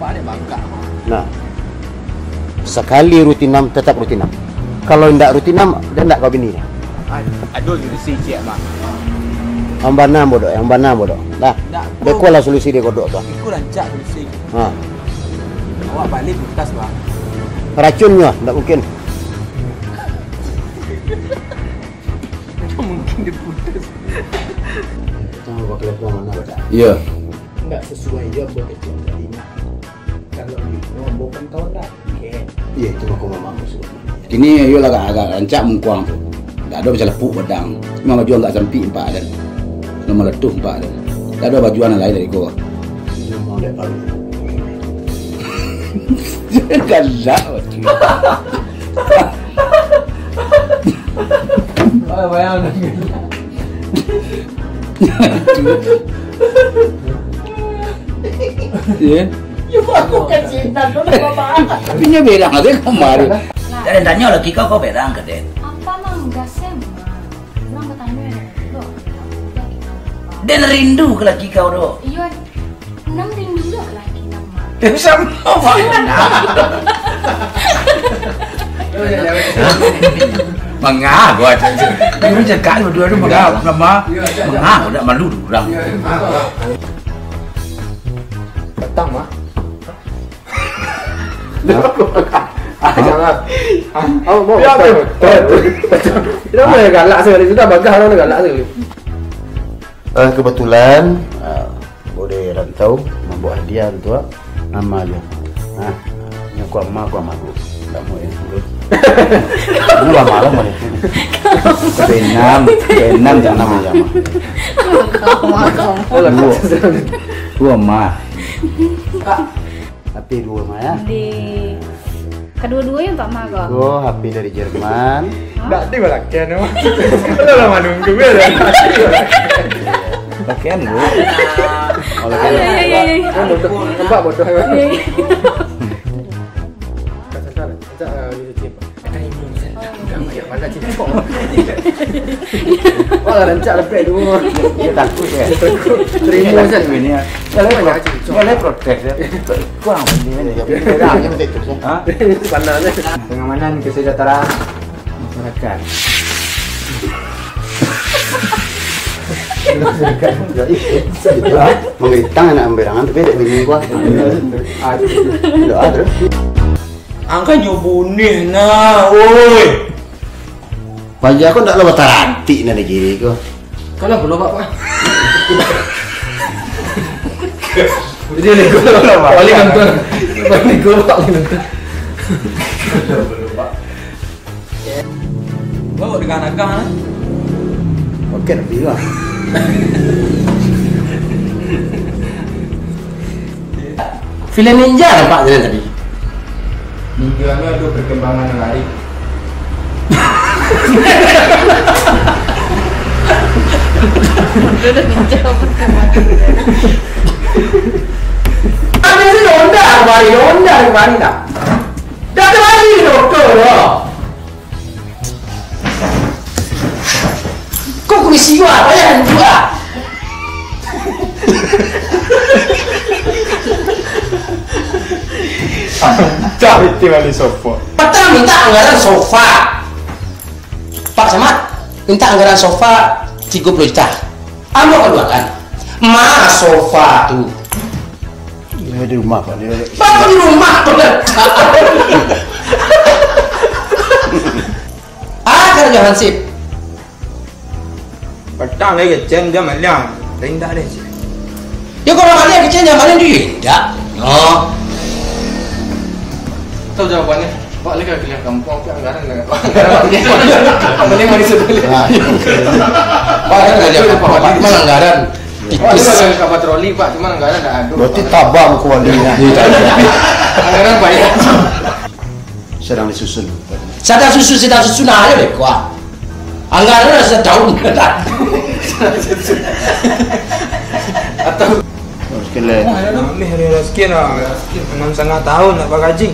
Pak ada bangka. Nah, sekali rutinam tetap rutinam. Kalau tidak rutinam, dia tidak kau bini. Aduh, jadi si cik mak. Ambana bodoh, Dah, dia kuala solusi dia kodok tu. Ikut rancak si. Ha. Awak balik putas pak. Racunnya, tidak mungkin. Mungkin dia putus. Tunggu kau kira mana baca? Iya. Enggak sesuai dia buat itu tadi. Kalau bukan kawan dah. Iya, itu aku memang maksud. Ini yo agak rancak mengkuang tu. Tak ada macam lepuk pedang. Memang baju enggak sampai 4 dan. Nama letuh 4 dan. Tak ada baju lain dari gua. Mau lihat palu. Galak. Oh, bayang. Ya. Ya aku kan cinta tu apa? Tapi nya bilang ada kemarin. Dan tanya lagi kau berang ke Den. Apa mang gasem? Orang bertanya lo. Den rindu ke lagi kau do. Iya, enam rindu dah lagi nama. Sama mana? Mengah gua aja. Ini cakap berdua tu mengah nama. Mengah udah malu orang. Petang mah. Jangan. Mau. Tidak boleh galak sekali. Sudah bagah orang galak sekali. Kebetulan boleh rantau membawa hadiah tu nama dia. Yang aku ama aku. Tak mau yang dulu. Ini malam boleh. Benam jangan nama jama. Dua mah. HP dua mah ya. Di kedua-duanya tak mah kok. Oh, HP dari Jerman. Tak ada balakian mah. Kalau lama nunggu dia. Pakaian bu. Oleh Iya. Nampak bodoh. Oh, rancak lebih dulu. dia takut ya. Terima kasih. Ini ya. Boleh protek ya. Kurang ini ya. Bedanya betul tu. Ha? Pandangannya pengamanan kesejahteraan masyarakat. Mengeritang anak amberangan tapi tak bini gua. Doa terus. Angka nyobunih nah, woi. Pajak aku tak lepas taranti nak diri ko. Kalau belum pak. Dia ni gua paling nonton. Paling gua paling nonton. Bawa dengan agak. Okey nak bilang. Film ninja nampak jalan tadi. Mingguannya ada perkembangan yang lari. Udah menjawab perkembangan. Ada sih Honda kemarin dah. Dah ada lagi doktor loh. Kok komisi gua apa yang gua? Cari tinggal di sofa. Petang minta anggaran sofa. Pak Samad minta anggaran sofa 30 juta. Amo keluarkan. Mah sofa tuh. Dia di rumah Pak. Dia Bapak di rumah tuh. Kerja Hansip. Petang lagi jam malam. Rendah deh. Ya kalau kalian kecil jangan duit. Ya. Oh. Tahu jawabannya? Pak lagi ke kampung tapi anggaran enggak. Anggaran mending mau disebut. Pak kan enggak ada apa-apa. Cuma anggaran. Pak ada ke patroli Pak, cuma anggaran enggak ada. berarti tabang kualinya. Anggaran banyak. Sedang disusun. Sedang susun aja deh kuah. Anggaran setahun enggak. Atau Sekali. kami hari rezeki lah. 6,5 tahun nak pakai gaji.